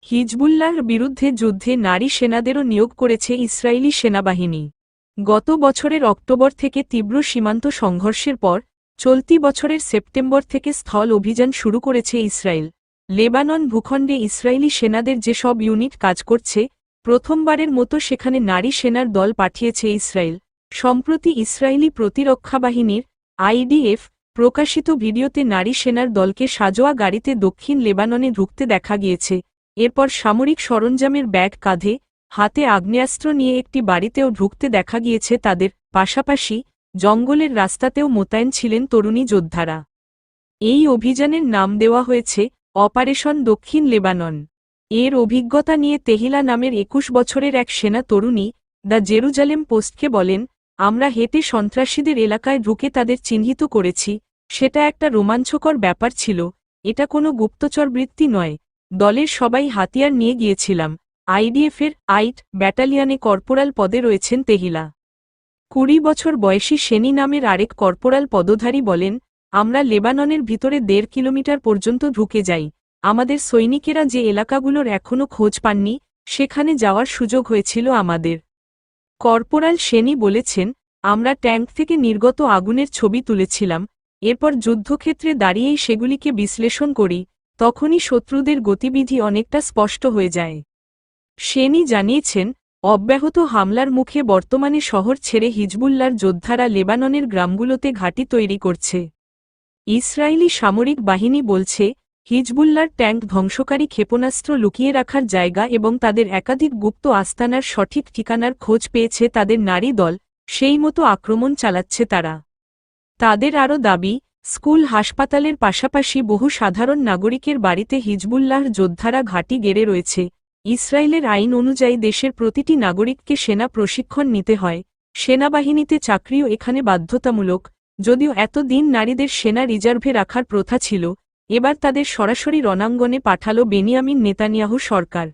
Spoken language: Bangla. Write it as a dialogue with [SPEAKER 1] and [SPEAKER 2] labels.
[SPEAKER 1] হিজবুল্লাহর বিরুদ্ধে যুদ্ধে নারী সেনাদেরও নিয়োগ করেছে ইসরায়েলি সেনাবাহিনী। গত বছরের অক্টোবর থেকে তীব্র সীমান্ত সংঘর্ষের পর চলতি বছরের সেপ্টেম্বর থেকে স্থল অভিযান শুরু করেছে ইসরায়েল। লেবানন ভূখণ্ডে ইসরায়েলি সেনাদের যেসব ইউনিট কাজ করছে, প্রথমবারের মতো সেখানে নারী সেনার দল পাঠিয়েছে ইসরায়েল। সম্প্রতি ইসরায়েলি প্রতিরক্ষা বাহিনীর আইডিএফ প্রকাশিত ভিডিওতে নারী সেনার দলকে সাজোয়া গাড়িতে দক্ষিণ লেবাননে ঢুকতে দেখা গিয়েছে। এরপর সামরিক সরঞ্জামের ব্যাগ কাঁধে হাতে আগ্নেয়াস্ত্র নিয়ে একটি বাড়িতেও ঢুকতে দেখা গিয়েছে তাদের। পাশাপাশি জঙ্গলের রাস্তাতেও মোতায়েন ছিলেন তরুণী যোদ্ধারা। এই অভিযানের নাম দেওয়া হয়েছে অপারেশন দক্ষিণ লেবানন। এর অভিজ্ঞতা নিয়ে তেহিলা নামের ২১ বছরের এক সেনা তরুণী দ্য জেরুজালেম পোস্টকে বলেন, আমরা হেঁটে সন্ত্রাসীদের এলাকায় ঢুকে তাদের চিহ্নিত করেছি। সেটা একটা রোমাঞ্চকর ব্যাপার ছিল। এটা কোনো গুপ্তচর বৃত্তি নয়। দলের সবাই হাতিয়ার নিয়ে গিয়েছিলাম। আইডিএফের আইট ব্যাটালিয়নে কর্পোরাল পদে রয়েছেন তেহিলা। ২০ বছর বয়সী সেনি নামের আরেক কর্পোরাল পদধারী বলেন, আমরা লেবাননের ভিতরে ১.৫ কিলোমিটার পর্যন্ত ঢুকে যাই। আমাদের সৈনিকেরা যে এলাকাগুলোর এখনও খোঁজ পাননি, সেখানে যাওয়ার সুযোগ হয়েছিল আমাদের। কর্পোরাল সেনি বলেছেন, আমরা ট্যাঙ্ক থেকে নির্গত আগুনের ছবি তুলেছিলাম। এরপর যুদ্ধক্ষেত্রে দাঁড়িয়েই সেগুলিকে বিশ্লেষণ করি। তখনই শত্রুদের গতিবিধি অনেকটা স্পষ্ট হয়ে যায়। সেনি জানিয়েছেন, অব্যাহত হামলার মুখে বর্তমানে শহর ছেড়ে হিজবুল্লাহর যোদ্ধারা লেবাননের গ্রামগুলোতে ঘাঁটি তৈরি করছে। ইসরায়েলি সামরিক বাহিনী বলছে, হিজবুল্লাহর ট্যাঙ্ক ধ্বংসকারী ক্ষেপণাস্ত্র লুকিয়ে রাখার জায়গা এবং তাদের একাধিক গুপ্ত আস্তানার সঠিক ঠিকানার খোঁজ পেয়েছে তাদের নারী দল, সেই মতো আক্রমণ চালাচ্ছে তারা। তাদের আরও দাবি, স্কুল হাসপাতালের পাশাপাশি বহু সাধারণ নাগরিকের বাড়িতে হিজবুল্লাহর যোদ্ধারা ঘাঁটি গেড়ে রয়েছে। ইসরায়েলের আইন অনুযায়ী দেশের প্রতিটি নাগরিককে সেনা প্রশিক্ষণ নিতে হয়। সেনাবাহিনীতে চাকরিও এখানে বাধ্যতামূলক। যদিও এতদিন নারীদের সেনা রিজার্ভে রাখার প্রথা ছিল, এবার তাদের সরাসরি রণাঙ্গনে পাঠালো বেনিয়ামিন নেতানিয়াহু সরকার।